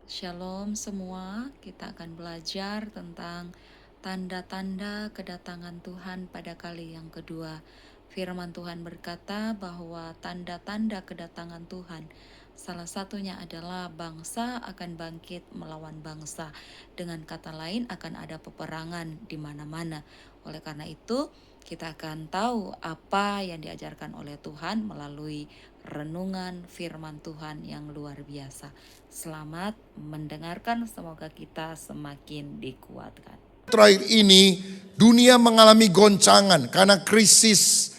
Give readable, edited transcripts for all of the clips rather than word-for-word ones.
Shalom semua, kita akan belajar tentang tanda-tanda kedatangan Tuhan pada kali yang kedua. Firman Tuhan berkata bahwa tanda-tanda kedatangan Tuhan salah satunya adalah bangsa akan bangkit melawan bangsa. Dengan kata lain akan ada peperangan di mana-mana. Oleh karena itu, kita akan tahu apa yang diajarkan oleh Tuhan melalui renungan firman Tuhan yang luar biasa. Selamat mendengarkan, semoga kita semakin dikuatkan. Terakhir ini dunia mengalami goncangan karena krisis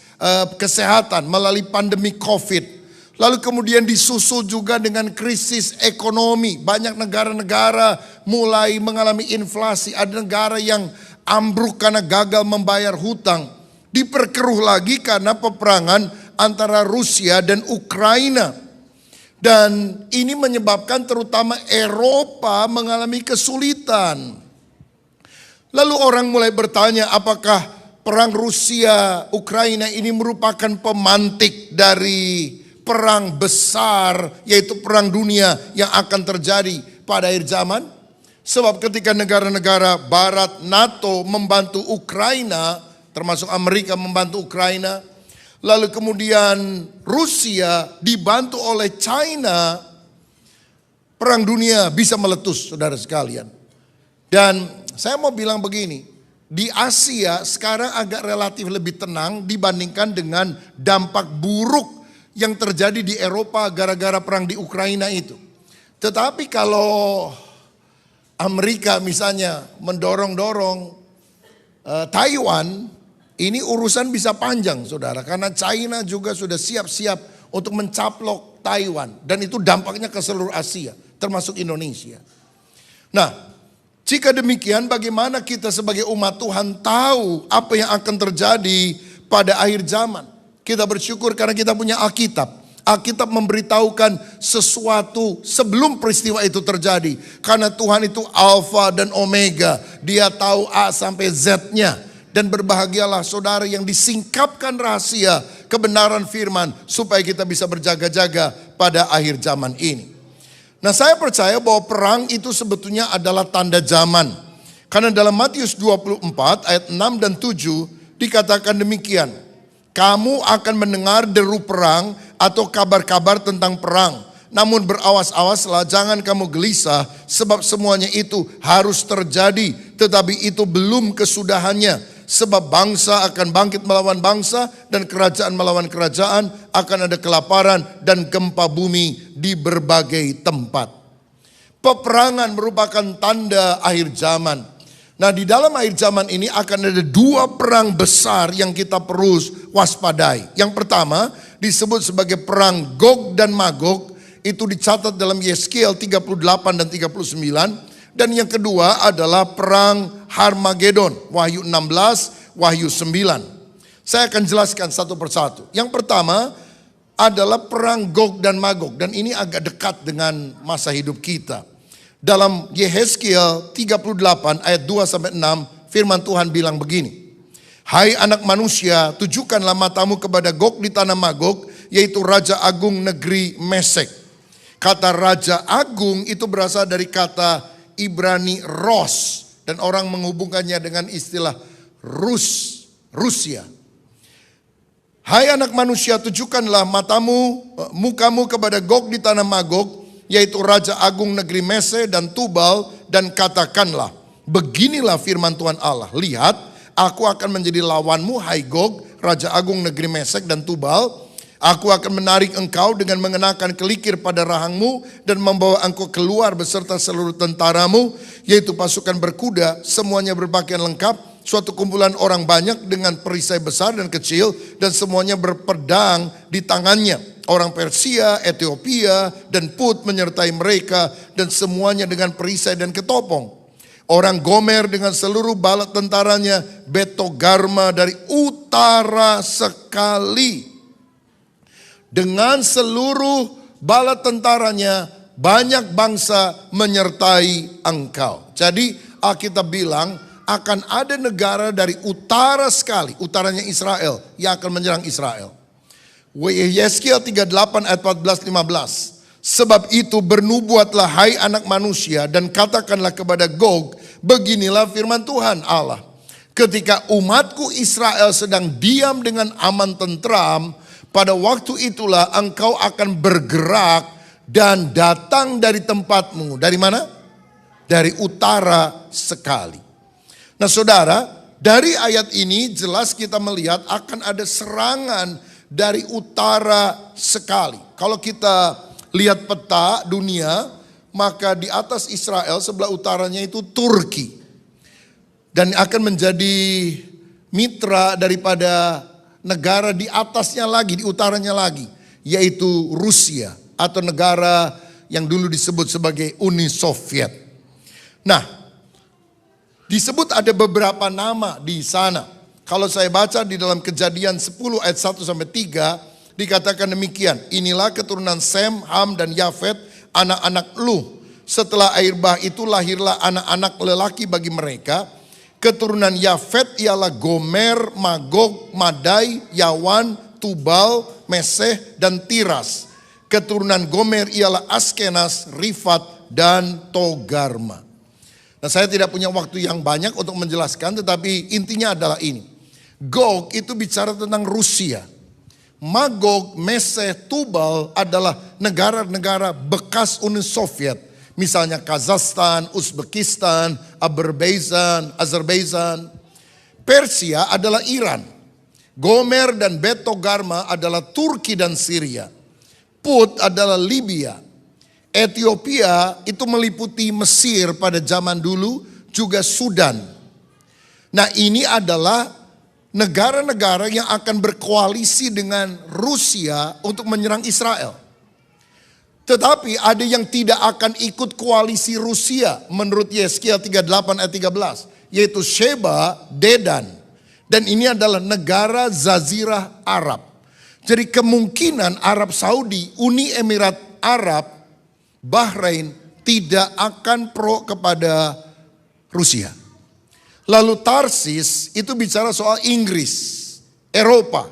kesehatan melalui pandemi COVID. Lalu kemudian disusul juga dengan krisis ekonomi. Banyak negara-negara mulai mengalami inflasi. Ada negara yang ambruk karena gagal membayar hutang. Diperkeruh lagi karena peperangan antara Rusia dan Ukraina. Dan ini menyebabkan terutama Eropa mengalami kesulitan. Lalu orang mulai bertanya, apakah perang Rusia-Ukraina ini merupakan pemantik dari perang besar, yaitu perang dunia yang akan terjadi pada akhir zaman? Sebab ketika negara-negara barat NATO membantu Ukraina, termasuk Amerika membantu Ukraina, lalu kemudian Rusia dibantu oleh China, perang dunia bisa meletus, saudara sekalian. Dan saya mau bilang begini, di Asia sekarang agak relatif lebih tenang dibandingkan dengan dampak buruk yang terjadi di Eropa gara-gara perang di Ukraina itu. Tetapi kalau Amerika misalnya mendorong-dorong Taiwan, ini urusan bisa panjang saudara. Karena China juga sudah siap-siap untuk mencaplok Taiwan. Dan itu dampaknya ke seluruh Asia, termasuk Indonesia. Nah, jika demikian, bagaimana kita sebagai umat Tuhan tahu apa yang akan terjadi pada akhir zaman? Kita bersyukur karena kita punya Alkitab. Alkitab memberitahukan sesuatu sebelum peristiwa itu terjadi. Karena Tuhan itu Alfa dan Omega. Dia tahu A sampai Z-nya. Dan berbahagialah saudara yang disingkapkan rahasia kebenaran firman supaya kita bisa berjaga-jaga pada akhir zaman ini. Nah, saya percaya bahwa perang itu sebetulnya adalah tanda zaman. Karena dalam Matius 24 ayat 6 dan 7 dikatakan demikian. Kamu akan mendengar deru perang atau kabar-kabar tentang perang. Namun berawas-awaslah, jangan kamu gelisah sebab semuanya itu harus terjadi. Tetapi itu belum kesudahannya. Sebab bangsa akan bangkit melawan bangsa dan kerajaan melawan kerajaan, akan ada kelaparan dan gempa bumi di berbagai tempat. Peperangan merupakan tanda akhir zaman. Nah, di dalam akhir zaman ini akan ada dua perang besar yang kita perlu waspadai. Yang pertama disebut sebagai perang Gog dan Magog, itu dicatat dalam Yeskiel 38 dan 39. Dan yang kedua adalah perang Harmagedon, Wahyu 16, Wahyu 9. Saya akan jelaskan satu persatu. Yang pertama adalah perang Gog dan Magog. Dan ini agak dekat dengan masa hidup kita. Dalam Yehezkiel 38 ayat 2-6 firman Tuhan bilang begini. Hai anak manusia, tujukanlah matamu kepada Gog di tanah Magog, yaitu Raja Agung negeri Mesek. Kata Raja Agung itu berasal dari kata Ibrani Ros, dan orang menghubungkannya dengan istilah Rusia. Hai anak manusia, tujukanlah mukamu kepada Gog di tanah Magog, yaitu Raja Agung negeri Mesek dan Tubal, dan katakanlah, beginilah firman Tuhan Allah, lihat, aku akan menjadi lawanmu, hai Gog, Raja Agung negeri Mesek dan Tubal. Aku akan menarik engkau dengan mengenakan kelikir pada rahangmu dan membawa engkau keluar beserta seluruh tentaramu, yaitu pasukan berkuda, semuanya berpakaian lengkap, suatu kumpulan orang banyak dengan perisai besar dan kecil, dan semuanya berpedang di tangannya. Orang Persia, Ethiopia, dan Put menyertai mereka, dan semuanya dengan perisai dan ketopong. Orang Gomer dengan seluruh bala tentaranya, Betogarma dari utara sekali. Dengan seluruh bala tentaranya, banyak bangsa menyertai engkau. Jadi Alkitab bilang akan ada negara dari utara sekali, utaranya Israel, yang akan menyerang Israel. Yeskiel 38 ayat 14-15. Sebab itu bernubuatlah hai anak manusia dan katakanlah kepada Gog, beginilah firman Tuhan Allah. Ketika umatku Israel sedang diam dengan aman tentram, pada waktu itulah engkau akan bergerak dan datang dari tempatmu. Dari mana? Dari utara sekali. Nah saudara, dari ayat ini jelas kita melihat akan ada serangan dari utara sekali. Kalau kita lihat peta dunia, maka di atas Israel sebelah utaranya itu Turki. Dan akan menjadi mitra daripada negara di atasnya lagi, di utaranya lagi, yaitu Rusia atau negara yang dulu disebut sebagai Uni Soviet. Nah, disebut ada beberapa nama di sana. Kalau saya baca di dalam Kejadian 10 ayat 1 sampai 3 dikatakan demikian. Inilah keturunan Sem, Ham dan Yafet, anak-anak Luh. Setelah air bah itu lahirlah anak-anak lelaki bagi mereka. Keturunan Yafet ialah Gomer, Magog, Madai, Yawan, Tubal, Meseh dan Tiras. Keturunan Gomer ialah Askenas, Rifat dan Togarma. Nah, saya tidak punya waktu yang banyak untuk menjelaskan, tetapi intinya adalah ini. Gog itu bicara tentang Rusia. Magog, Meseh, Tubal adalah negara-negara bekas Uni Soviet. Misalnya Kazakhstan, Uzbekistan, Azerbaijan. Persia adalah Iran. Gomer dan Bet Togarma adalah Turki dan Syria. Put adalah Libya. Ethiopia itu meliputi Mesir pada zaman dulu, juga Sudan. Nah, ini adalah negara-negara yang akan berkoalisi dengan Rusia untuk menyerang Israel. Tetapi ada yang tidak akan ikut koalisi Rusia menurut Yeskiel 38 ayat 13. Yaitu Sheba, Dedan. Dan ini adalah negara Jazirah Arab. Jadi kemungkinan Arab Saudi, Uni Emirat Arab, Bahrain tidak akan pro kepada Rusia. Lalu Tarsis itu bicara soal Inggris, Eropa.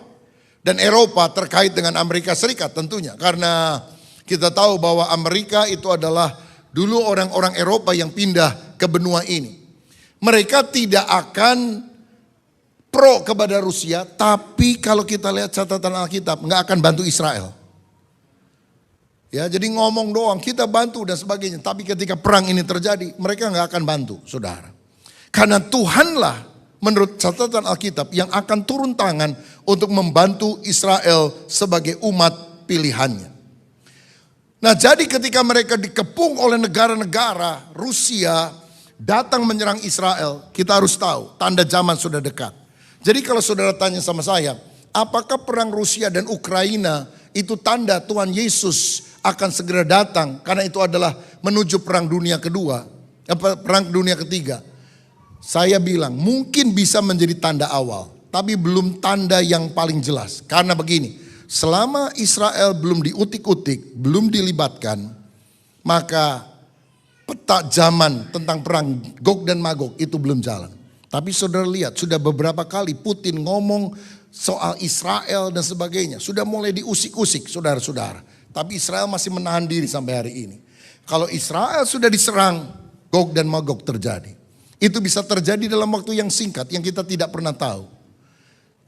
Dan Eropa terkait dengan Amerika Serikat tentunya. Karena kita tahu bahwa Amerika itu adalah dulu orang-orang Eropa yang pindah ke benua ini. Mereka tidak akan pro kepada Rusia, tapi kalau kita lihat catatan Alkitab, nggak akan bantu Israel. Ya, jadi ngomong doang, kita bantu dan sebagainya. Tapi ketika perang ini terjadi, mereka nggak akan bantu, saudara. Karena Tuhanlah menurut catatan Alkitab yang akan turun tangan untuk membantu Israel sebagai umat pilihannya. Nah, jadi ketika mereka dikepung oleh negara-negara, Rusia datang menyerang Israel, kita harus tahu tanda zaman sudah dekat. Jadi kalau saudara tanya sama saya, apakah perang Rusia dan Ukraina itu tanda Tuhan Yesus akan segera datang? Karena itu adalah menuju perang dunia kedua, perang dunia ketiga. Saya bilang mungkin bisa menjadi tanda awal, tapi belum tanda yang paling jelas. Karena begini, selama Israel belum diutik-utik, belum dilibatkan, maka peta zaman tentang perang Gog dan Magog itu belum jalan. Tapi saudara lihat, sudah beberapa kali Putin ngomong soal Israel dan sebagainya. Sudah mulai diusik-usik saudara-saudara. Tapi Israel masih menahan diri sampai hari ini. Kalau Israel sudah diserang, Gog dan Magog terjadi. Itu bisa terjadi dalam waktu yang singkat yang kita tidak pernah tahu.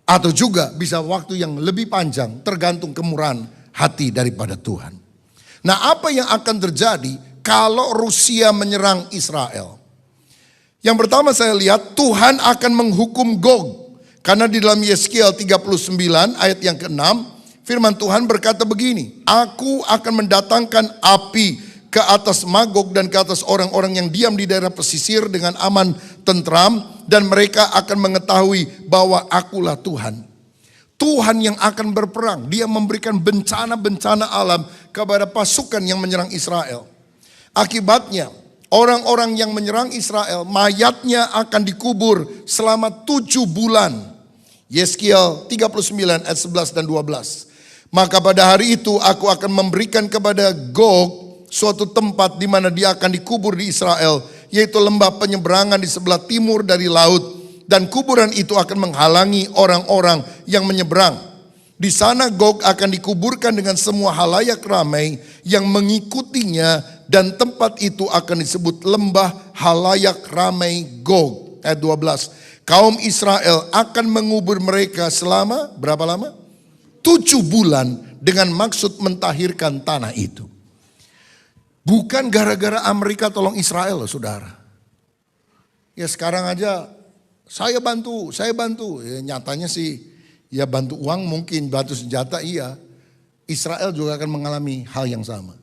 Atau juga bisa waktu yang lebih panjang, tergantung kemurahan hati daripada Tuhan. Nah, apa yang akan terjadi kalau Rusia menyerang Israel? Yang pertama saya lihat Tuhan akan menghukum Gog. Karena di dalam Yeskiel 39 ayat yang ke-6, firman Tuhan berkata begini, Aku akan mendatangkan api ke atas Magog dan ke atas orang-orang yang diam di daerah pesisir dengan aman tentram, dan mereka akan mengetahui bahwa akulah Tuhan. Tuhan yang akan berperang, dia memberikan bencana-bencana alam kepada pasukan yang menyerang Israel. Akibatnya orang-orang yang menyerang Israel, mayatnya akan dikubur selama 7 bulan. Yeskiel 39 ayat 11 dan 12. Maka pada hari itu aku akan memberikan kepada Gog suatu tempat di mana dia akan dikubur di Israel, yaitu lembah penyeberangan di sebelah timur dari laut. Dan kuburan itu akan menghalangi orang-orang yang menyeberang. Di sana Gog akan dikuburkan dengan semua halayak ramai yang mengikutinya, dan tempat itu akan disebut lembah halayak ramai Gog. Ayat 12. Kaum Israel akan mengubur mereka selama berapa lama? 7 bulan dengan maksud mentahirkan tanah itu. Bukan gara-gara Amerika tolong Israel loh saudara. Ya sekarang aja saya bantu. Ya, nyatanya sih ya bantu uang mungkin, bantu senjata iya. Israel juga akan mengalami hal yang sama.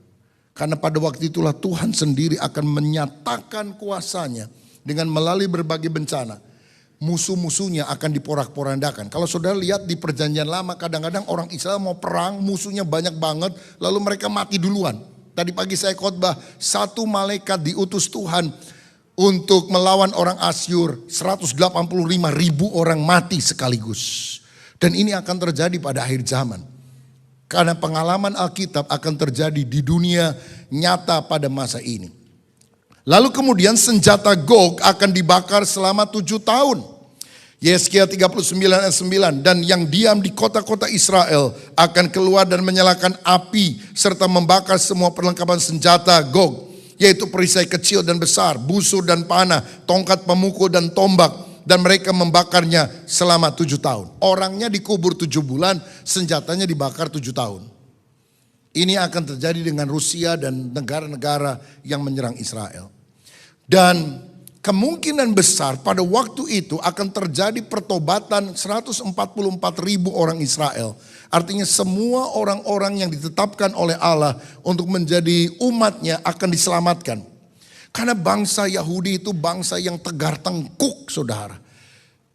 Karena pada waktu itulah Tuhan sendiri akan menyatakan kuasanya dengan melalui berbagai bencana. Musuh-musuhnya akan diporak-porandakan. Kalau saudara lihat di perjanjian lama, kadang-kadang orang Israel mau perang, musuhnya banyak banget, lalu mereka mati duluan. Tadi pagi saya khotbah, 1 malaikat diutus Tuhan untuk melawan orang Asyur, 185.000 orang mati sekaligus. Dan ini akan terjadi pada akhir zaman. Karena pengalaman Alkitab akan terjadi di dunia nyata pada masa ini. Lalu kemudian senjata Gog akan dibakar selama 7 tahun. Yesaya 39 ayat 9. Dan yang diam di kota-kota Israel akan keluar dan menyalakan api serta membakar semua perlengkapan senjata Gog, yaitu perisai kecil dan besar, busur dan panah, tongkat pemukul dan tombak, dan mereka membakarnya selama 7 tahun. Orangnya dikubur 7 bulan, senjatanya dibakar 7 tahun. Ini akan terjadi dengan Rusia dan negara-negara yang menyerang Israel. Dan kemungkinan besar pada waktu itu akan terjadi pertobatan 144.000 orang Israel. Artinya semua orang-orang yang ditetapkan oleh Allah untuk menjadi umatnya akan diselamatkan. Karena bangsa Yahudi itu bangsa yang tegar tengkuk saudara.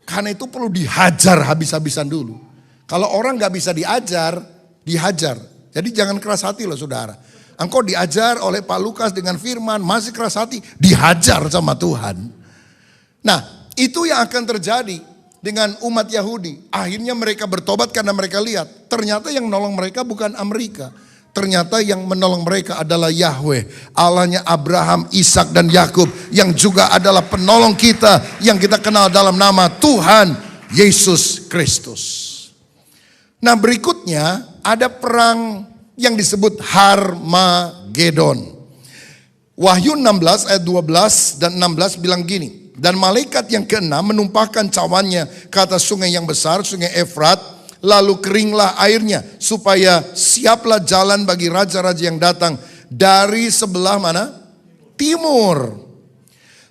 Karena itu perlu dihajar habis-habisan dulu. Kalau orang gak bisa diajar, dihajar. Jadi jangan keras hati loh saudara. Engkau diajar oleh Pak Lukas dengan firman, masih keras hati, dihajar sama Tuhan. Nah, itu yang akan terjadi dengan umat Yahudi. Akhirnya mereka bertobat karena mereka lihat, ternyata yang menolong mereka bukan Amerika. Ternyata yang menolong mereka adalah Yahweh, Allahnya Abraham, Ishak dan Yakub, yang juga adalah penolong kita yang kita kenal dalam nama Tuhan Yesus Kristus. Nah, berikutnya ada perang yang disebut Harmagedon. Wahyu 16 ayat 12 dan 16 bilang gini. Dan malaikat yang ke-6 menumpahkan cawannya ke atas sungai yang besar, sungai Efrat. Lalu keringlah airnya, supaya siaplah jalan bagi raja-raja yang datang dari sebelah mana? Timur.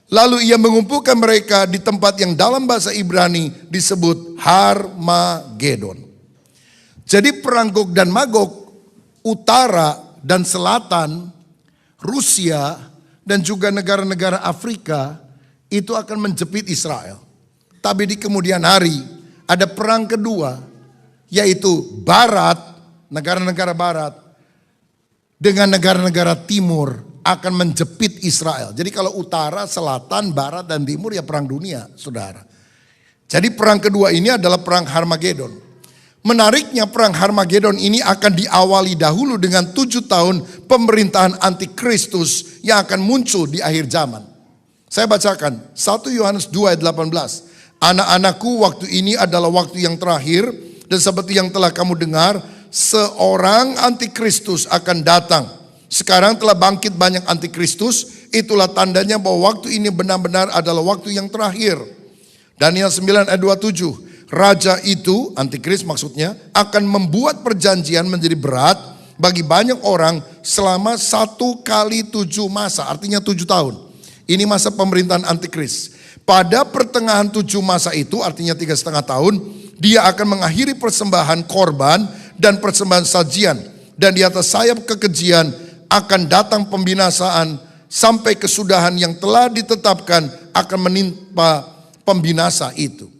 Lalu ia mengumpulkan mereka di tempat yang dalam bahasa Ibrani disebut Harmagedon. Jadi perang Gog dan Magog, utara dan selatan, Rusia dan juga negara-negara Afrika itu akan menjepit Israel. Tapi di kemudian hari ada perang kedua, yaitu barat, negara-negara barat dengan negara-negara timur akan menjepit Israel. Jadi kalau utara, selatan, barat dan timur ya perang dunia saudara. Jadi perang kedua ini adalah perang Harmagedon. Menariknya perang Harmagedon ini akan diawali dahulu dengan 7 tahun pemerintahan antikristus yang akan muncul di akhir zaman. Saya bacakan 1 Yohanes 2 ayat 18. Anak-anakku, waktu ini adalah waktu yang terakhir, dan seperti yang telah kamu dengar, seorang antikristus akan datang. Sekarang telah bangkit banyak antikristus, itulah tandanya bahwa waktu ini benar-benar adalah waktu yang terakhir. Daniel 9 ayat 27. Raja itu, antikris maksudnya, akan membuat perjanjian menjadi berat bagi banyak orang selama 1 kali 7 masa, artinya 7 tahun. Ini masa pemerintahan antikris. Pada pertengahan 7 masa itu, artinya 3,5 tahun, dia akan mengakhiri persembahan korban dan persembahan sajian. Dan di atas sayap kekejian akan datang pembinasaan sampai kesudahan yang telah ditetapkan akan menimpa pembinasa itu.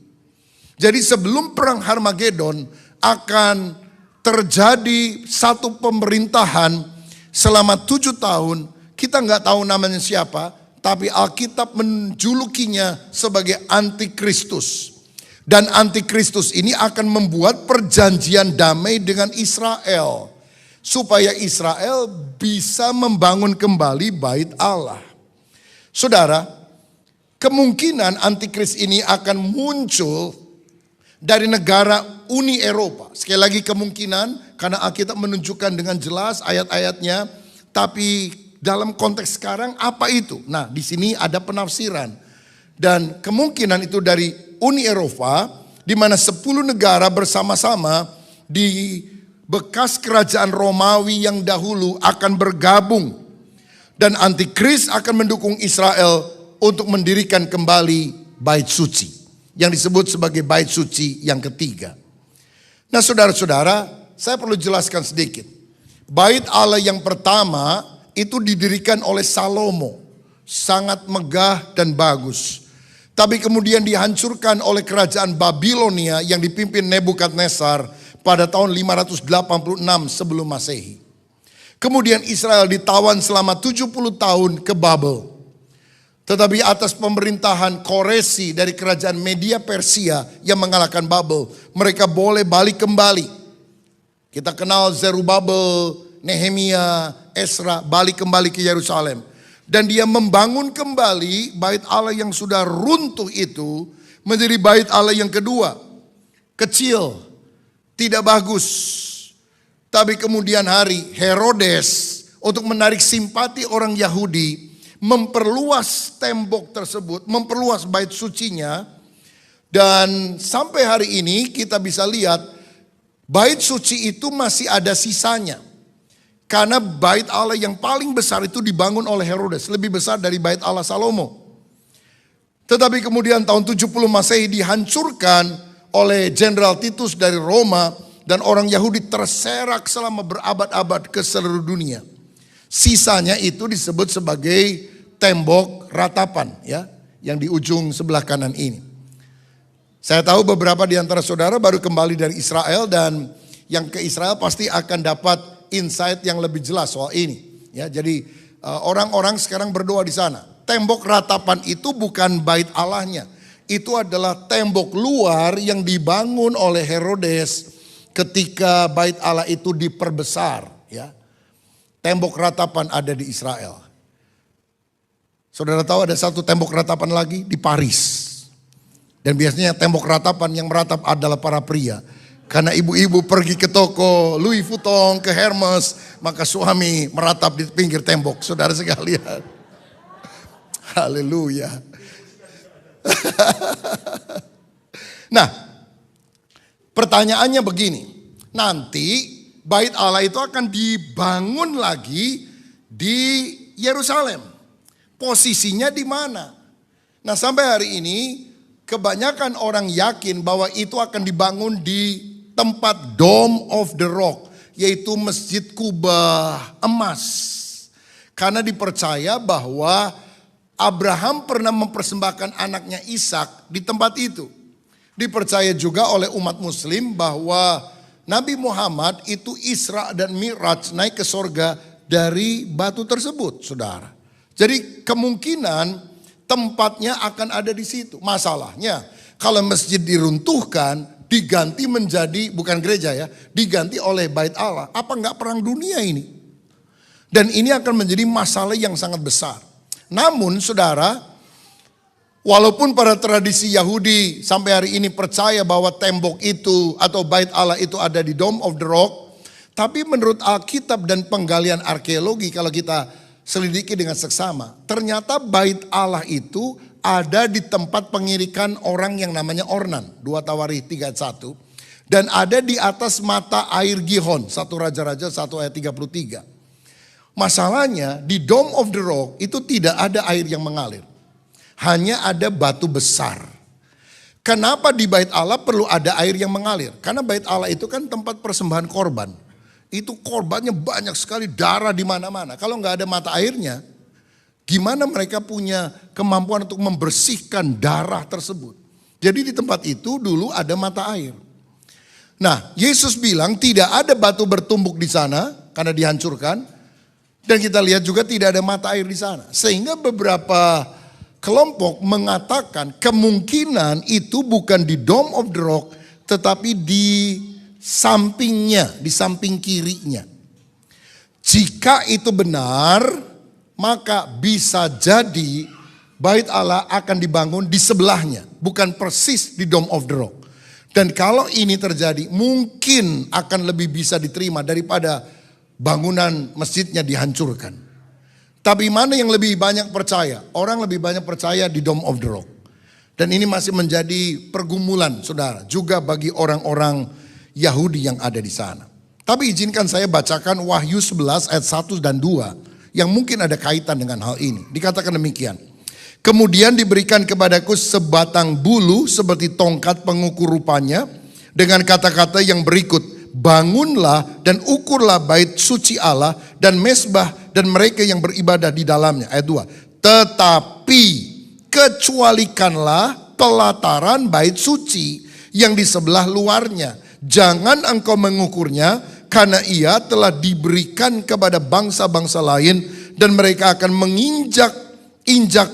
Jadi sebelum perang Harmagedon akan terjadi satu pemerintahan selama 7 tahun. Kita nggak tahu namanya siapa, tapi Alkitab menjulukinya sebagai antikristus. Dan antikristus ini akan membuat perjanjian damai dengan Israel, supaya Israel bisa membangun kembali bait Allah. Saudara, kemungkinan antikris ini akan muncul dari negara Uni Eropa. Sekali lagi kemungkinan karena Alkitab menunjukkan dengan jelas ayat-ayatnya, tapi dalam konteks sekarang apa itu? Nah, di sini ada penafsiran. Dan kemungkinan itu dari Uni Eropa, di mana 10 negara bersama-sama di bekas kerajaan Romawi yang dahulu akan bergabung. Dan antikris akan mendukung Israel untuk mendirikan kembali bait suci, yang disebut sebagai bait suci yang ketiga. Nah saudara-saudara, saya perlu jelaskan sedikit. Bait Allah yang pertama itu didirikan oleh Salomo. Sangat megah dan bagus. Tapi kemudian dihancurkan oleh kerajaan Babilonia yang dipimpin Nebukadnezar pada tahun 586 sebelum Masehi. Kemudian Israel ditawan selama 70 tahun ke Babel. Tetapi atas pemerintahan Koresi dari kerajaan Media Persia yang mengalahkan Babel, mereka boleh balik kembali. Kita kenal Zerubabel, Nehemia, Esra balik kembali ke Yerusalem. Dan dia membangun kembali bait Allah yang sudah runtuh itu menjadi bait Allah yang kedua. Kecil, tidak bagus. Tapi kemudian hari Herodes untuk menarik simpati orang Yahudi memperluas tembok tersebut, memperluas bait sucinya. Dan sampai hari ini kita bisa lihat bait suci itu masih ada sisanya. Karena bait Allah yang paling besar itu dibangun oleh Herodes, lebih besar dari bait Allah Salomo. Tetapi kemudian tahun 70 Masehi dihancurkan oleh Jenderal Titus dari Roma, dan orang Yahudi terserak selama berabad-abad ke seluruh dunia. Sisanya itu disebut sebagai tembok ratapan, ya, yang di ujung sebelah kanan ini. Saya tahu beberapa di antara saudara baru kembali dari Israel, dan yang ke Israel pasti akan dapat insight yang lebih jelas soal ini. Ya, jadi orang-orang sekarang berdoa di sana. Tembok ratapan itu bukan bait Allahnya, itu adalah tembok luar yang dibangun oleh Herodes ketika bait Allah itu diperbesar, ya. Tembok ratapan ada di Israel. Saudara tahu ada satu tembok ratapan lagi di Paris. Dan biasanya tembok ratapan yang meratap adalah para pria. Karena ibu-ibu pergi ke toko Louis Vuitton, ke Hermes, maka suami meratap di pinggir tembok. Saudara sekalian. Haleluya. Nah, pertanyaannya begini, nanti bait Allah itu akan dibangun lagi di Yerusalem. Posisinya di mana? Nah, sampai hari ini kebanyakan orang yakin bahwa itu akan dibangun di tempat Dome of the Rock, yaitu Masjid Kubah Emas. Karena dipercaya bahwa Abraham pernah mempersembahkan anaknya Ishak di tempat itu. Dipercaya juga oleh umat muslim bahwa Nabi Muhammad itu Isra dan Mi'raj, naik ke sorga dari batu tersebut, saudara. Jadi kemungkinan tempatnya akan ada di situ. Masalahnya kalau masjid diruntuhkan, diganti menjadi, bukan gereja ya, diganti oleh bait Allah. Apa enggak perang dunia ini? Dan ini akan menjadi masalah yang sangat besar. Namun saudara, walaupun pada tradisi Yahudi sampai hari ini percaya bahwa tembok itu atau bait Allah itu ada di Dome of the Rock, tapi menurut Alkitab dan penggalian arkeologi kalau kita selidiki dengan seksama, ternyata bait Allah itu ada di tempat pengirikan orang yang namanya Ornan, 2 Tawarikh 3:1, dan ada di atas mata air Gihon, 1 Raja-Raja 1 ayat 33. Masalahnya di Dome of the Rock itu tidak ada air yang mengalir. Hanya ada batu besar. Kenapa di bait Allah perlu ada air yang mengalir? Karena bait Allah itu kan tempat persembahan korban. Itu korbannya banyak sekali, darah di mana-mana. Kalau nggak ada mata airnya, gimana mereka punya kemampuan untuk membersihkan darah tersebut? Jadi di tempat itu dulu ada mata air. Nah, Yesus bilang tidak ada batu bertumbuk di sana karena dihancurkan. Dan kita lihat juga tidak ada mata air di sana. Sehingga beberapa kelompok mengatakan kemungkinan itu bukan di Dome of the Rock, tetapi di sampingnya, di samping kirinya. Jika itu benar, maka bisa jadi bait Allah akan dibangun di sebelahnya, bukan persis di Dome of the Rock. Dan kalau ini terjadi, mungkin akan lebih bisa diterima daripada bangunan masjidnya dihancurkan. Tapi mana yang lebih banyak percaya? Orang lebih banyak percaya di Dome of the Rock. Dan ini masih menjadi pergumulan, saudara, juga bagi orang-orang Yahudi yang ada di sana. Tapi izinkan saya bacakan Wahyu 11 ayat 1 dan 2 yang mungkin ada kaitan dengan hal ini. Dikatakan demikian. Kemudian diberikan kepadaku sebatang bulu seperti tongkat pengukur rupanya dengan kata-kata yang berikut. Bangunlah dan ukurlah bait suci Allah dan mesbah dan mereka yang beribadah di dalamnya. Ayat 2. Tetapi kecualikanlah pelataran bait suci yang di sebelah luarnya. Jangan engkau mengukurnya karena ia telah diberikan kepada bangsa-bangsa lain dan mereka akan menginjak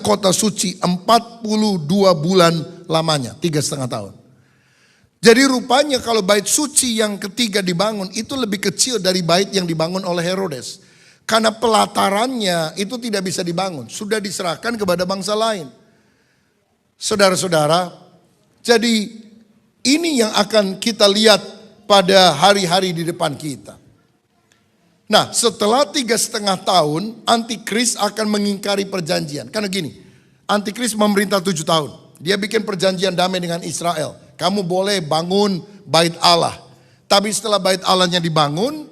kota suci 42 bulan lamanya, 3,5 tahun. Jadi rupanya kalau bait suci yang ketiga dibangun itu lebih kecil dari bait yang dibangun oleh Herodes. Karena pelatarannya itu tidak bisa dibangun, sudah diserahkan kepada bangsa lain. Saudara-saudara, jadi ini yang akan kita lihat pada hari-hari di depan kita. Nah, setelah 3,5 tahun, Antikris akan mengingkari perjanjian. Karena gini, Antikris memerintah 7 tahun. Dia bikin perjanjian damai dengan Israel. Kamu boleh bangun bait Allah. Tapi setelah bait Allahnya dibangun,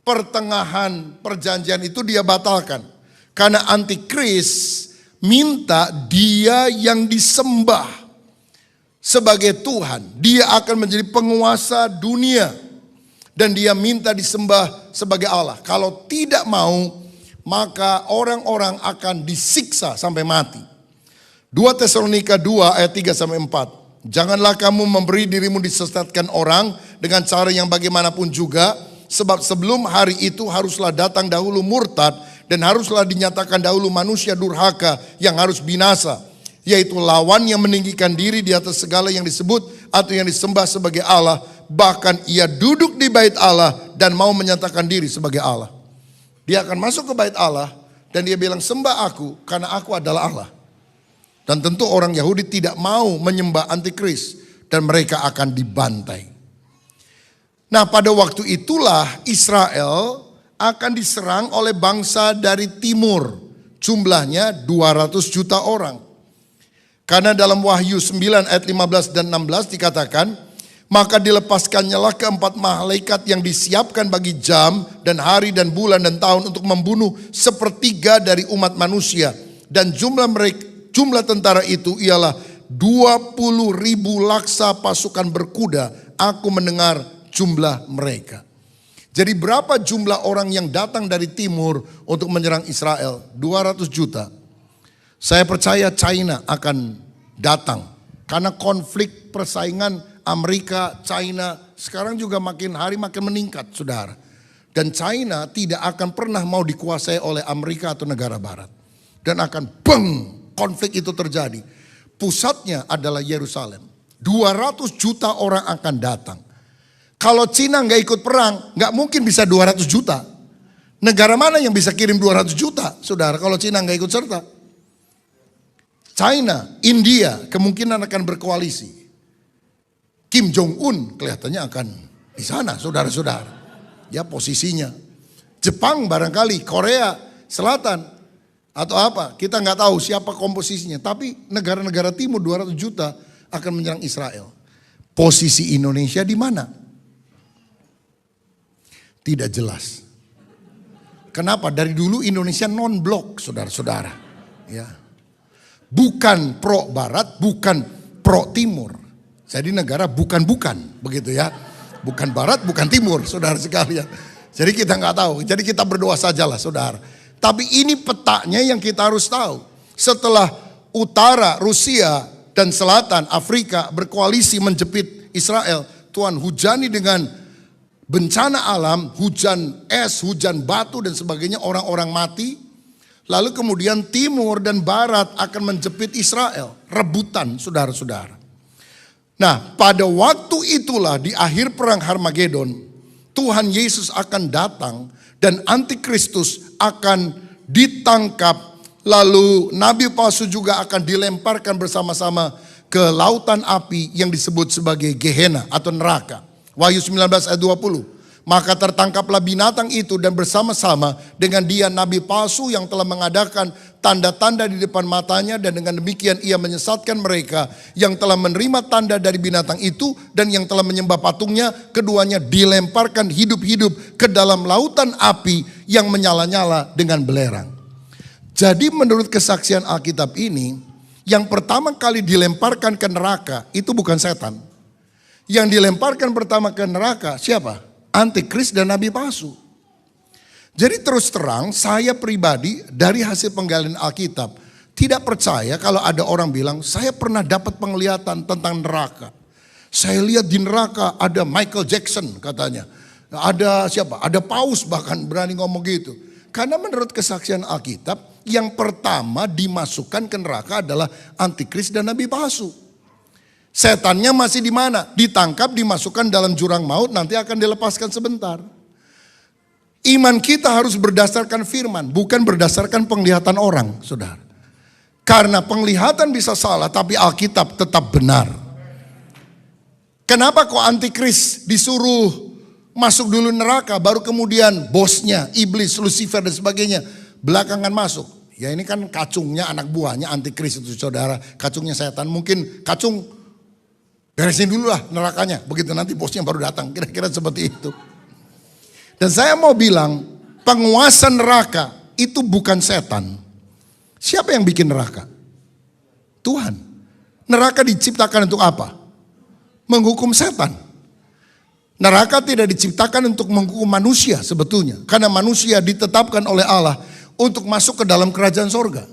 pertengahan perjanjian itu dia batalkan. Karena Antikris minta dia yang disembah sebagai Tuhan. Dia akan menjadi penguasa dunia. Dan dia minta disembah sebagai Allah. Kalau tidak mau, maka orang-orang akan disiksa sampai mati. 2 Tesalonika 2 ayat 3-4. Janganlah kamu memberi dirimu disesatkan orang dengan cara yang bagaimanapun juga. Sebab sebelum hari itu haruslah datang dahulu murtad. Dan haruslah dinyatakan dahulu manusia durhaka yang harus binasa. Yaitu lawan yang meninggikan diri di atas segala yang disebut atau yang disembah sebagai Allah. Bahkan ia duduk di bait Allah dan mau menyatakan diri sebagai Allah. Dia akan masuk ke bait Allah dan dia bilang sembah aku karena aku adalah Allah. Dan tentu orang Yahudi tidak mau menyembah Antikris dan mereka akan dibantai. Nah, pada waktu itulah Israel akan diserang oleh bangsa dari timur. Jumlahnya 200 juta orang. Karena dalam Wahyu 9 ayat 15 dan 16 dikatakan, maka dilepaskannyalah keempat malaikat yang disiapkan bagi jam dan hari dan bulan dan tahun untuk membunuh sepertiga dari umat manusia. Dan jumlah tentara itu ialah 20.000 laksa pasukan berkuda. Aku mendengar jumlah mereka. Jadi berapa jumlah orang yang datang dari timur untuk menyerang Israel? 200 juta. Saya percaya China akan datang. Karena konflik persaingan Amerika, China sekarang juga makin hari makin meningkat, saudara. Dan China tidak akan pernah mau dikuasai oleh Amerika atau negara barat. Dan akan konflik itu terjadi. Pusatnya adalah Yerusalem. 200 juta orang akan datang. Kalau Cina nggak ikut perang, nggak mungkin bisa 200 juta. Negara mana yang bisa kirim 200 juta, saudara, kalau Cina nggak ikut serta? China, India kemungkinan akan berkoalisi. Kim Jong-un kelihatannya akan di sana, saudara-saudara. Ya, posisinya. Jepang barangkali, Korea Selatan atau apa, kita nggak tahu siapa komposisinya. Tapi negara-negara timur 200 juta akan menyerang Israel. Posisi Indonesia di mana? Tidak jelas. Kenapa? Dari dulu Indonesia non-blok, saudara-saudara. Ya. Bukan pro barat, bukan pro timur. Jadi negara bukan-bukan, begitu ya. Bukan barat, bukan timur, saudara sekalian. Jadi kita nggak tahu, jadi kita berdoa sajalah, saudara. Tapi ini petanya yang kita harus tahu. Setelah utara, Rusia, dan selatan, Afrika berkoalisi menjepit Israel, Tuhan hujani dengan bencana alam, hujan es, hujan batu dan sebagainya, orang-orang mati. Lalu kemudian timur dan barat akan menjepit Israel, rebutan, saudara-saudara. Nah, pada waktu itulah di akhir perang Harmagedon, Tuhan Yesus akan datang dan Antikristus akan ditangkap. Lalu nabi palsu juga akan dilemparkan bersama-sama ke lautan api yang disebut sebagai Gehenna atau neraka. Wahyu 19 ayat 20. Maka tertangkaplah binatang itu dan bersama-sama dengan dia nabi palsu yang telah mengadakan tanda-tanda di depan matanya, dan dengan demikian ia menyesatkan mereka yang telah menerima tanda dari binatang itu dan yang telah menyembah patungnya. Keduanya dilemparkan hidup-hidup ke dalam lautan api yang menyala-nyala dengan belerang. Jadi menurut kesaksian Alkitab ini, yang pertama kali dilemparkan ke neraka itu bukan setan. Yang dilemparkan pertama ke neraka siapa? Antikris dan nabi palsu. Jadi terus terang saya pribadi dari hasil penggalian Alkitab tidak percaya kalau ada orang bilang saya pernah dapat penglihatan tentang neraka. Saya lihat di neraka ada Michael Jackson katanya. Ada siapa? Ada Paus bahkan berani ngomong gitu. Karena menurut kesaksian Alkitab yang pertama dimasukkan ke neraka adalah antikris dan nabi palsu. Setannya masih di mana? Ditangkap, dimasukkan dalam jurang maut, nanti akan dilepaskan sebentar. Iman kita harus berdasarkan firman, bukan berdasarkan penglihatan orang, saudara. Karena penglihatan bisa salah, tapi Alkitab tetap benar. Kenapa kok antikris disuruh masuk dulu neraka, baru kemudian bosnya, iblis, Lucifer dan sebagainya belakangan masuk? Ya ini kan kacungnya, anak buahnya antikris itu saudara. Kacungnya setan, mungkin kacung beresin dulu lah nerakanya, begitu nanti bosnya baru datang, kira-kira seperti itu. Dan saya mau bilang, penguasa neraka itu bukan setan. Siapa yang bikin neraka? Tuhan. Neraka diciptakan untuk apa? Menghukum setan. Neraka tidak diciptakan untuk menghukum manusia sebetulnya. Karena manusia ditetapkan oleh Allah untuk masuk ke dalam kerajaan sorga.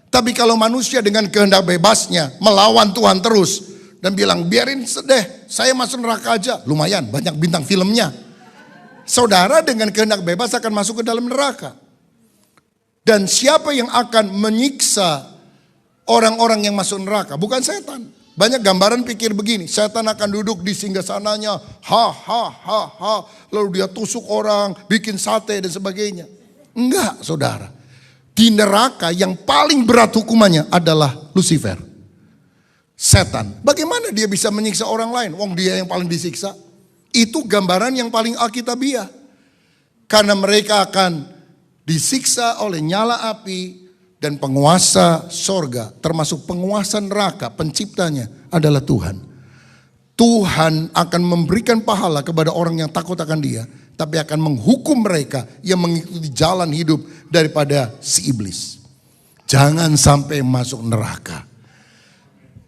Tapi kalau manusia dengan kehendak bebasnya melawan Tuhan terus, dan bilang biarin sedeh, saya masuk neraka aja. Lumayan banyak bintang filmnya. Saudara dengan kehendak bebas akan masuk ke dalam neraka. Dan siapa yang akan menyiksa orang-orang yang masuk neraka? Bukan setan. Banyak gambaran pikir begini, setan akan duduk di singgasananya, lalu dia tusuk orang, bikin sate dan sebagainya. Enggak saudara. Di neraka yang paling berat hukumannya adalah Lucifer. Setan. Bagaimana dia bisa menyiksa orang lain? Wong dia yang paling disiksa. Itu gambaran yang paling alkitabiah. Karena mereka akan disiksa oleh nyala api dan penguasa sorga. Termasuk penguasa neraka, penciptanya adalah Tuhan. Tuhan akan memberikan pahala kepada orang yang takut akan dia. Tapi akan menghukum mereka yang mengikuti jalan hidup daripada si iblis. Jangan sampai masuk neraka.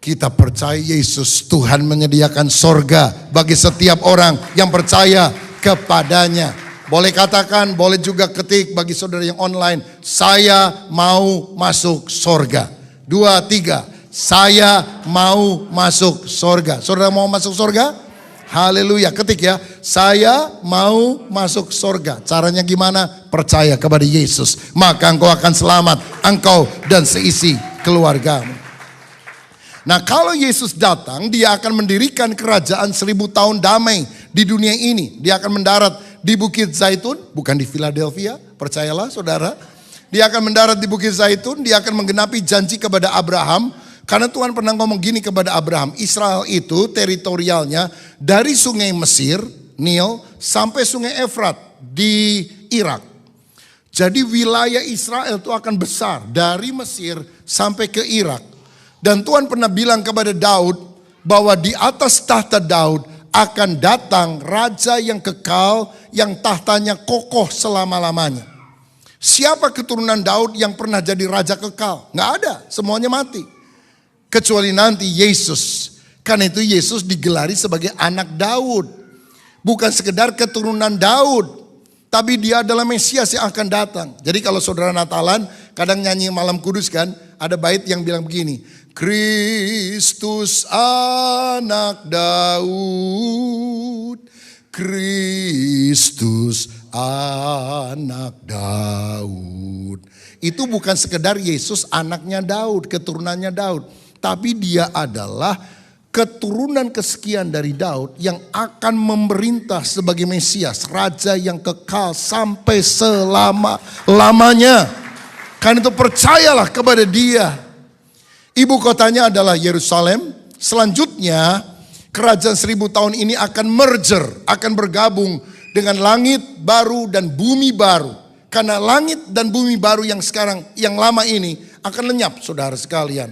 Kita percaya Yesus, Tuhan menyediakan sorga bagi setiap orang yang percaya kepadanya. Boleh katakan, boleh juga ketik bagi saudara yang online, saya mau masuk sorga. 2, 3, saya mau masuk sorga. Saudara mau masuk sorga? Haleluya, ketik ya, saya mau masuk sorga. Caranya gimana? Percaya kepada Yesus, maka engkau akan selamat, engkau dan seisi keluargamu. Nah kalau Yesus datang, dia akan mendirikan kerajaan 1000 tahun damai di dunia ini. Dia akan mendarat di Bukit Zaitun, bukan di Philadelphia, percayalah saudara. Dia akan mendarat di Bukit Zaitun, dia akan menggenapi janji kepada Abraham. Karena Tuhan pernah ngomong gini kepada Abraham, Israel itu teritorialnya dari sungai Mesir, Nil, sampai sungai Efrat di Irak. Jadi wilayah Israel itu akan besar dari Mesir sampai ke Irak. Dan Tuhan pernah bilang kepada Daud bahwa di atas tahta Daud akan datang raja yang kekal, yang tahtanya kokoh selama-lamanya. Siapa keturunan Daud yang pernah jadi raja kekal? Nggak ada, semuanya mati. Kecuali nanti Yesus. Karena itu Yesus digelari sebagai anak Daud. Bukan sekedar keturunan Daud, tapi dia adalah Mesias yang akan datang. Jadi kalau saudara Natalan kadang nyanyi Malam Kudus kan, ada bait yang bilang begini, Kristus anak Daud, Kristus anak Daud. Itu bukan sekedar Yesus anaknya Daud, keturunannya Daud, tapi dia adalah keturunan kesekian dari Daud yang akan memerintah sebagai Mesias, raja yang kekal sampai selama-lamanya. Karena itu percayalah kepada dia. Ibu kotanya adalah Yerusalem, selanjutnya kerajaan 1000 tahun ini akan merger, akan bergabung dengan langit baru dan bumi baru. Karena langit dan bumi baru yang sekarang, yang lama ini akan lenyap, saudara sekalian.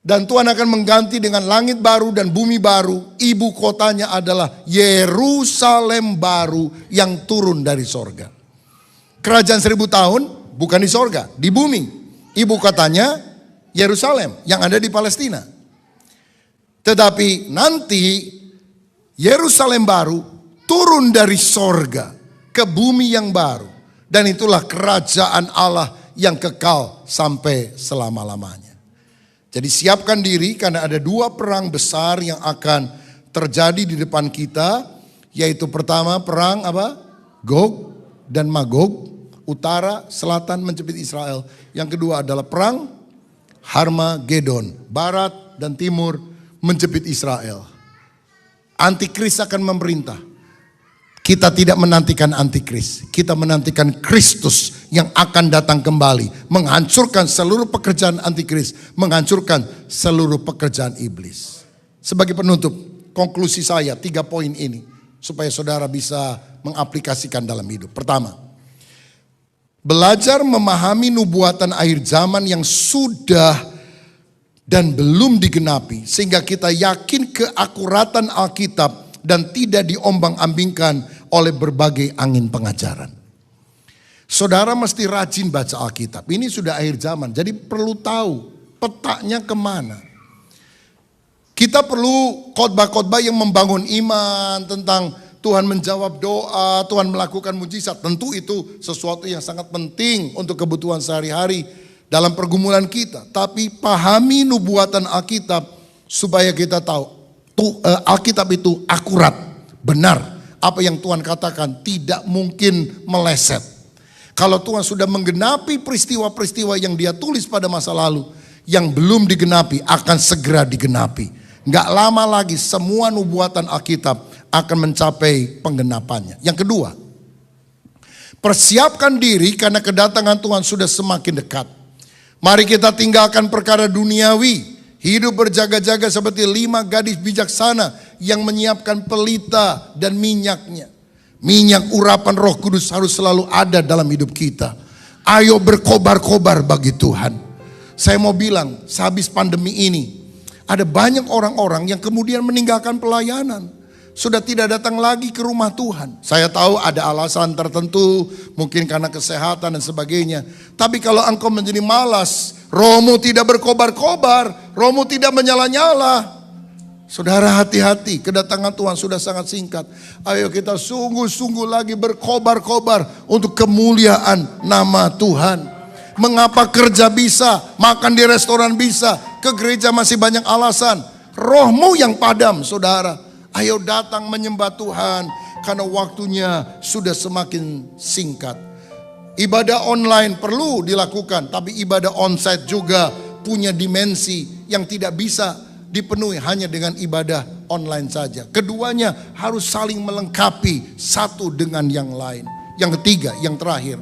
Dan Tuhan akan mengganti dengan langit baru dan bumi baru. Ibu kotanya adalah Yerusalem baru yang turun dari sorga. Kerajaan 1000 tahun bukan di sorga, di bumi. Ibu kotanya Yerusalem yang ada di Palestina. Tetapi nanti Yerusalem baru turun dari sorga ke bumi yang baru. Dan itulah kerajaan Allah yang kekal sampai selama-lamanya. Jadi siapkan diri karena ada 2 perang besar yang akan terjadi di depan kita. Yaitu pertama perang apa? Gog dan Magog. Utara, selatan menjepit Israel. Yang kedua adalah perang Harmagedon. Barat dan timur menjepit Israel. Antikris akan memerintah. Kita tidak menantikan antikris. Kita menantikan Kristus yang akan datang kembali. Menghancurkan seluruh pekerjaan antikris. Menghancurkan seluruh pekerjaan iblis. Sebagai penutup, konklusi saya 3 poin ini. Supaya saudara bisa mengaplikasikan dalam hidup. Pertama, belajar memahami nubuatan akhir zaman yang sudah dan belum digenapi. Sehingga kita yakin keakuratan Alkitab dan tidak diombang-ambingkan oleh berbagai angin pengajaran. Saudara mesti rajin baca Alkitab. Ini sudah akhir zaman, jadi perlu tahu petanya kemana. Kita perlu khotbah-khotbah yang membangun iman tentang Tuhan menjawab doa, Tuhan melakukan mujizat. Tentu itu sesuatu yang sangat penting untuk kebutuhan sehari-hari dalam pergumulan kita. Tapi pahami nubuatan Alkitab supaya kita tahu Alkitab itu akurat, benar. Apa yang Tuhan katakan tidak mungkin meleset. Kalau Tuhan sudah menggenapi peristiwa-peristiwa yang Dia tulis pada masa lalu, yang belum digenapi akan segera digenapi. Nggak lama lagi semua nubuatan Alkitab akan mencapai penggenapannya. Yang kedua, persiapkan diri karena kedatangan Tuhan sudah semakin dekat. Mari kita tinggalkan perkara duniawi. Hidup berjaga-jaga seperti 5 gadis bijaksana yang menyiapkan pelita dan minyaknya. Minyak urapan Roh Kudus harus selalu ada dalam hidup kita. Ayo berkobar-kobar bagi Tuhan. Saya mau bilang, sehabis pandemi ini, ada banyak orang-orang yang kemudian meninggalkan pelayanan. Sudah tidak datang lagi ke rumah Tuhan. Saya tahu ada alasan tertentu, mungkin karena kesehatan dan sebagainya. Tapi kalau engkau menjadi malas, rohmu tidak berkobar-kobar, rohmu tidak menyala-nyala. Saudara hati-hati, kedatangan Tuhan sudah sangat singkat. Ayo kita sungguh-sungguh lagi berkobar-kobar untuk kemuliaan nama Tuhan. Mengapa kerja bisa, makan di restoran bisa, ke gereja masih banyak alasan. Rohmu yang padam, saudara. Ayo datang menyembah Tuhan karena waktunya sudah semakin singkat. Ibadah online perlu dilakukan, tapi ibadah onsite juga punya dimensi yang tidak bisa dipenuhi hanya dengan ibadah online saja. Keduanya harus saling melengkapi satu dengan yang lain. Yang ketiga, yang terakhir,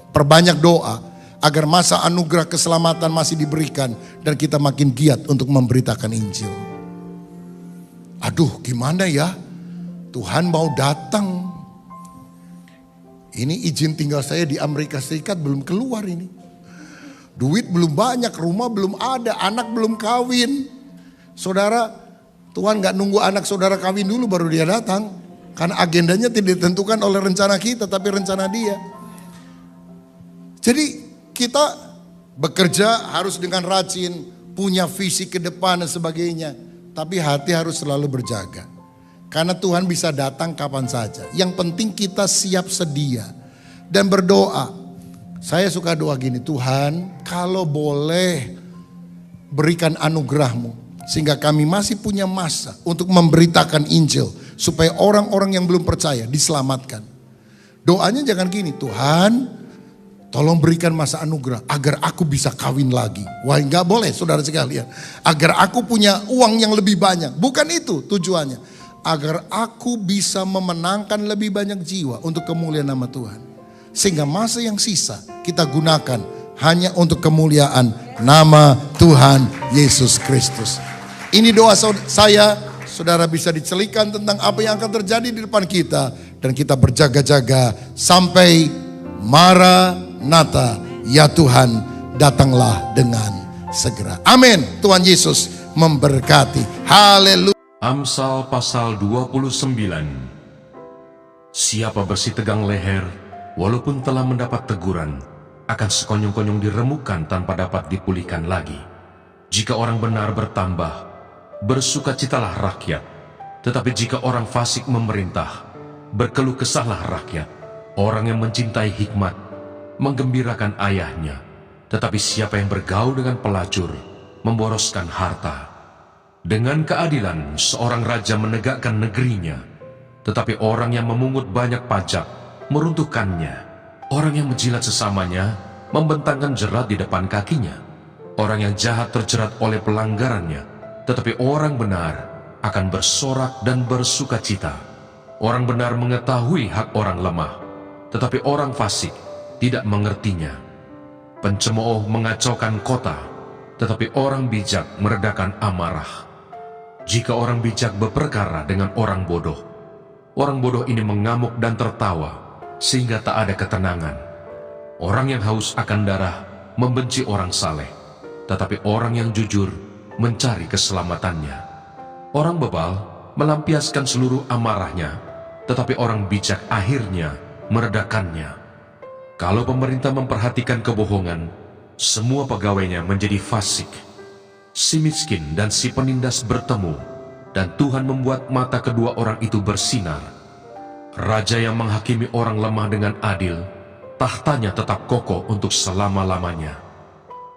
perbanyak doa agar masa anugerah keselamatan masih diberikan dan kita makin giat untuk memberitakan Injil. Aduh, gimana ya? Tuhan mau datang. Ini izin tinggal saya di Amerika Serikat belum keluar ini. Duit belum banyak, rumah belum ada, anak belum kawin. Saudara, Tuhan gak nunggu anak saudara kawin dulu baru Dia datang. Karena agendanya tidak ditentukan oleh rencana kita, tapi rencana Dia. Jadi kita bekerja harus dengan rajin, punya visi ke depan dan sebagainya. Tapi hati harus selalu berjaga. Karena Tuhan bisa datang kapan saja. Yang penting kita siap sedia. Dan berdoa. Saya suka doa gini, Tuhan kalau boleh berikan anugerah-Mu. Sehingga kami masih punya masa untuk memberitakan Injil. Supaya orang-orang yang belum percaya diselamatkan. Doanya jangan gini, Tuhan tolong berikan masa anugerah agar aku bisa kawin lagi. Wah, enggak boleh saudara sekalian. Agar aku punya uang yang lebih banyak. Bukan itu tujuannya. Agar aku bisa memenangkan lebih banyak jiwa untuk kemuliaan nama Tuhan. Sehingga masa yang sisa kita gunakan hanya untuk kemuliaan nama Tuhan Yesus Kristus. Ini doa saya, saudara bisa dicelikan tentang apa yang akan terjadi di depan kita. Dan kita berjaga-jaga sampai Maranatha, ya Tuhan datanglah dengan segera. Amin. Tuhan Yesus memberkati. Haleluya. Amsal pasal 29. Siapa bersih tegang leher, walaupun telah mendapat teguran, akan sekonyong-konyong diremukkan tanpa dapat dipulihkan lagi. Jika orang benar bertambah, bersukacitalah rakyat. Tetapi jika orang fasik memerintah, berkeluh kesahlah rakyat. Orang yang mencintai hikmat, menggembirakan ayahnya. Tetapi siapa yang bergaul dengan pelacur, memboroskan harta. Dengan keadilan, seorang raja menegakkan negerinya. Tetapi orang yang memungut banyak pajak, meruntuhkannya. Orang yang menjilat sesamanya, membentangkan jerat di depan kakinya. Orang yang jahat terjerat oleh pelanggarannya. Tetapi orang benar akan bersorak dan bersukacita. Orang benar mengetahui hak orang lemah, tetapi orang fasik tidak mengertinya. Pencemooh mengacaukan kota, tetapi orang bijak meredakan amarah. Jika orang bijak berperkara dengan orang bodoh ini mengamuk dan tertawa, sehingga tak ada ketenangan. Orang yang haus akan darah membenci orang saleh, tetapi orang yang jujur mencari keselamatannya. Orang bebal melampiaskan seluruh amarahnya, tetapi orang bijak akhirnya meredakannya. Kalau pemerintah memperhatikan kebohongan, semua pegawainya menjadi fasik. Si miskin dan si penindas bertemu, dan Tuhan membuat mata kedua orang itu bersinar. Raja yang menghakimi orang lemah dengan adil, tahtanya tetap kokoh untuk selama-lamanya.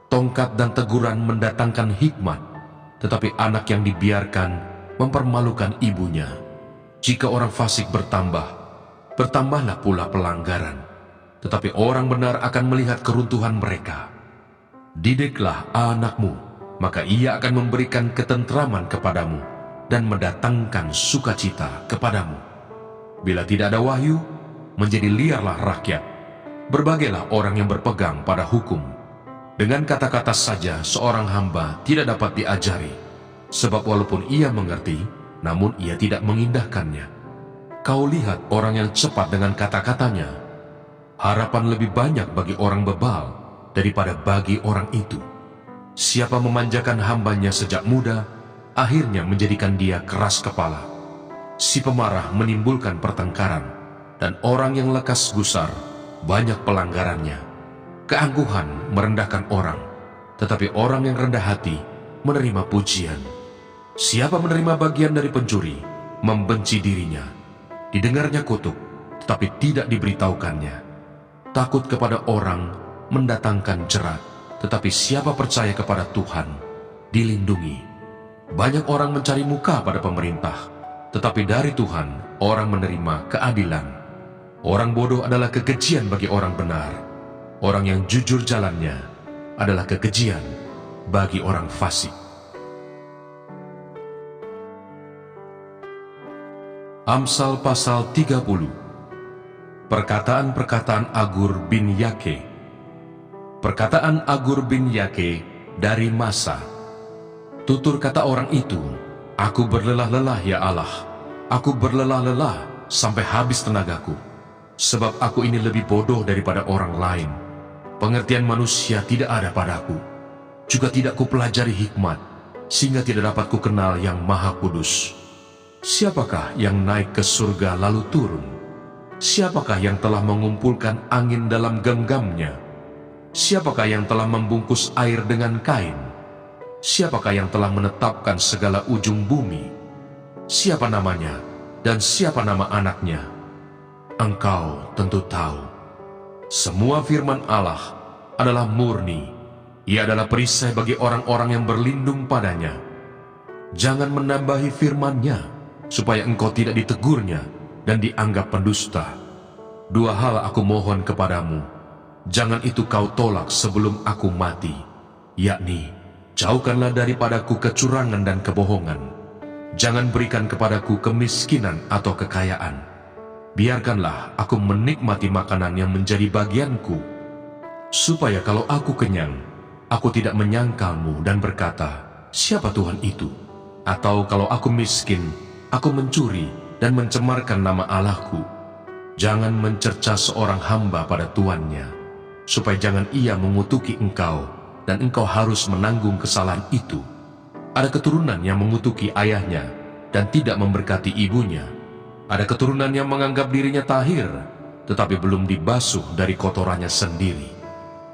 Tongkat dan teguran mendatangkan hikmat, tetapi anak yang dibiarkan mempermalukan ibunya. Jika orang fasik bertambah, bertambahlah pula pelanggaran, tetapi orang benar akan melihat keruntuhan mereka. Didiklah anakmu, maka ia akan memberikan ketentraman kepadamu dan mendatangkan sukacita kepadamu. Bila tidak ada wahyu, menjadi liarlah rakyat. Berbagailah orang yang berpegang pada hukum. Dengan kata-kata saja seorang hamba tidak dapat diajari, sebab walaupun ia mengerti, namun ia tidak mengindahkannya. Kau lihat orang yang cepat dengan kata-katanya. Harapan lebih banyak bagi orang bebal daripada bagi orang itu. Siapa memanjakan hambanya sejak muda, akhirnya menjadikan dia keras kepala. Si pemarah menimbulkan pertengkaran, dan orang yang lekas gusar banyak pelanggarannya. Keangkuhan merendahkan orang, tetapi orang yang rendah hati menerima pujian. Siapa menerima bagian dari pencuri, membenci dirinya. Didengarnya kutuk, tetapi tidak diberitahukannya. Takut kepada orang mendatangkan jerat, tetapi siapa percaya kepada Tuhan, dilindungi. Banyak orang mencari muka pada pemerintah, tetapi dari Tuhan orang menerima keadilan. Orang bodoh adalah kekejian bagi orang benar. Orang yang jujur jalannya adalah kekejian bagi orang fasik. Amsal pasal 30. Perkataan-perkataan Agur bin Yake. Perkataan Agur bin Yake dari Masa. Tutur kata orang itu, aku berlelah-lelah ya Allah, aku berlelah-lelah sampai habis tenagaku, sebab aku ini lebih bodoh daripada orang lain. Pengertian manusia tidak ada padaku, juga tidak kupelajari hikmat, sehingga tidak dapat kukenal yang Maha Kudus. Siapakah yang naik ke surga lalu turun? Siapakah yang telah mengumpulkan angin dalam genggamnya? Siapakah yang telah membungkus air dengan kain? Siapakah yang telah menetapkan segala ujung bumi? Siapa namanya dan siapa nama anaknya? Engkau tentu tahu. Semua firman Allah adalah murni. Ia adalah perisai bagi orang-orang yang berlindung padanya. Jangan menambahi firman-Nya, supaya engkau tidak ditegurnya dan dianggap pendusta. Dua hal aku mohon kepadamu, jangan itu kau tolak sebelum aku mati, yakni, jauhkanlah daripadaku kecurangan dan kebohongan. Jangan berikan kepadaku kemiskinan atau kekayaan. Biarkanlah aku menikmati makanan yang menjadi bagianku, supaya kalau aku kenyang, aku tidak menyangkalmu dan berkata, siapa Tuhan itu? Atau kalau aku miskin, aku mencuri dan mencemarkan nama Allahku. Jangan mencerca seorang hamba pada tuannya, supaya jangan ia mengutuki engkau, dan engkau harus menanggung kesalahan itu. Ada keturunan yang mengutuki ayahnya, dan tidak memberkati ibunya. Ada keturunan yang menganggap dirinya tahir, tetapi belum dibasuh dari kotorannya sendiri.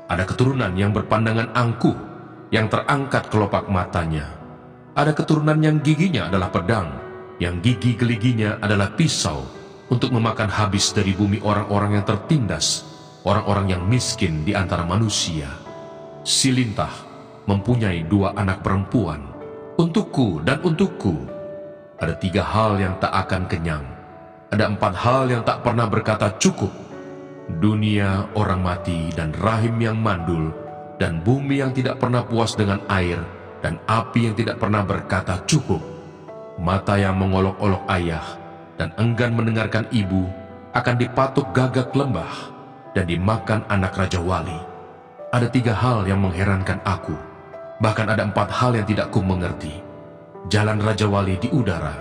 Ada keturunan yang berpandangan angkuh, yang terangkat kelopak matanya. Ada keturunan yang giginya adalah pedang, yang gigi geliginya adalah pisau, untuk memakan habis dari bumi orang-orang yang tertindas, orang-orang yang miskin di antara manusia. Si lintah mempunyai 2 anak perempuan, untukku dan untukku. Ada 3 hal yang tak akan kenyang, ada 4 hal yang tak pernah berkata cukup. Dunia, orang mati, dan rahim yang mandul, dan bumi yang tidak pernah puas dengan air, dan api yang tidak pernah berkata cukup. Mata yang mengolok-olok ayah dan enggan mendengarkan ibu akan dipatuk gagak lembah dan dimakan anak Raja Wali. Ada 3 hal yang mengherankan aku, bahkan ada 4 hal yang tidak ku mengerti. Jalan Raja Wali di udara,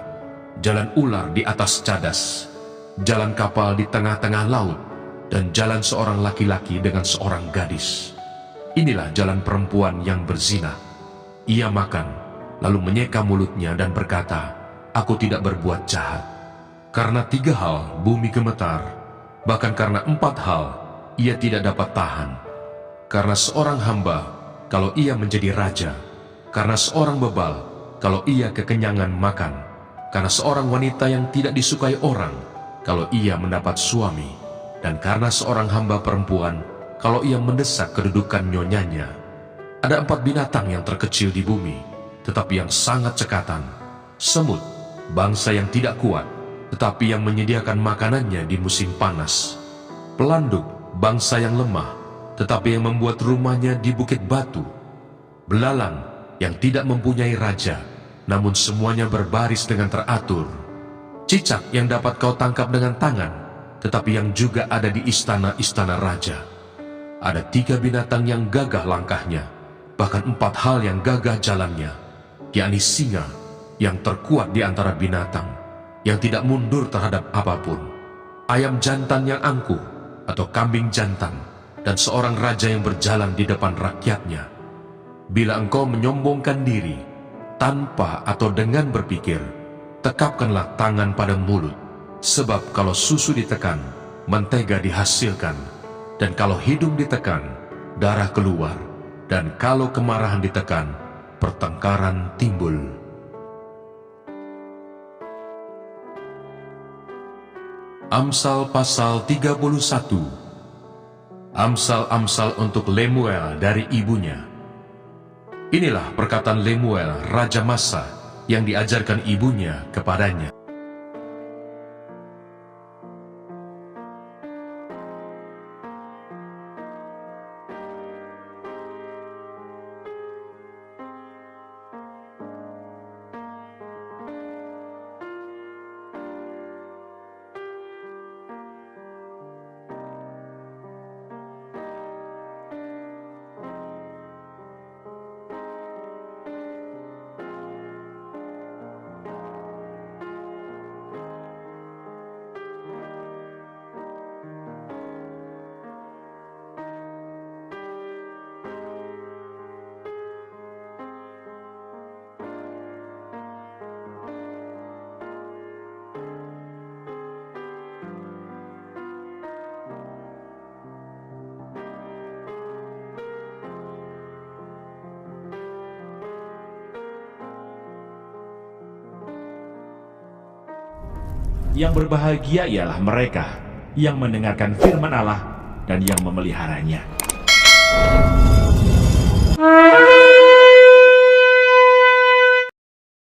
jalan ular di atas cadas, jalan kapal di tengah-tengah laut, dan jalan seorang laki-laki dengan seorang gadis. Inilah jalan perempuan yang berzina. Ia makan, lalu menyeka mulutnya dan berkata, "Aku tidak berbuat jahat." Karena 3 hal bumi gemetar, bahkan karena 4 hal ia tidak dapat tahan. Karena seorang hamba, kalau ia menjadi raja. Karena seorang bebal, kalau ia kekenyangan makan. Karena seorang wanita yang tidak disukai orang, kalau ia mendapat suami. Dan karena seorang hamba perempuan, kalau ia mendesak kedudukan nyonyanya. Ada 4 binatang yang terkecil di bumi, tetapi yang sangat cekatan. Semut, bangsa yang tidak kuat, tetapi yang menyediakan makanannya di musim panas. Pelanduk, bangsa yang lemah, tetapi yang membuat rumahnya di bukit batu. Belalang, yang tidak mempunyai raja, namun semuanya berbaris dengan teratur. Cicak yang dapat kau tangkap dengan tangan, tetapi yang juga ada di istana-istana raja. Ada 3 binatang yang gagah langkahnya, bahkan 4 hal yang gagah jalannya, yakni singa, yang terkuat di antara binatang, yang tidak mundur terhadap apapun, ayam jantan yang angkuh, atau kambing jantan, dan seorang raja yang berjalan di depan rakyatnya. Bila engkau menyombongkan diri, tanpa atau dengan berpikir, tekapkanlah tangan pada mulut, sebab kalau susu ditekan, mentega dihasilkan, dan kalau hidung ditekan, darah keluar, dan kalau kemarahan ditekan, pertengkaran timbul. Amsal pasal 31. Amsal-amsal untuk Lemuel dari ibunya. Inilah perkataan Lemuel, Raja Masa, yang diajarkan ibunya kepadanya. Yang berbahagia ialah mereka yang mendengarkan firman Allah dan yang memeliharanya.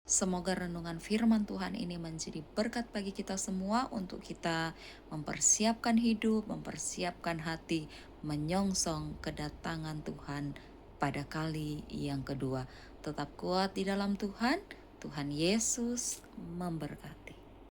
Semoga renungan firman Tuhan ini menjadi berkat bagi kita semua untuk kita mempersiapkan hidup, mempersiapkan hati, menyongsong kedatangan Tuhan pada kali yang kedua. Tetap kuat di dalam Tuhan, Tuhan Yesus memberkati.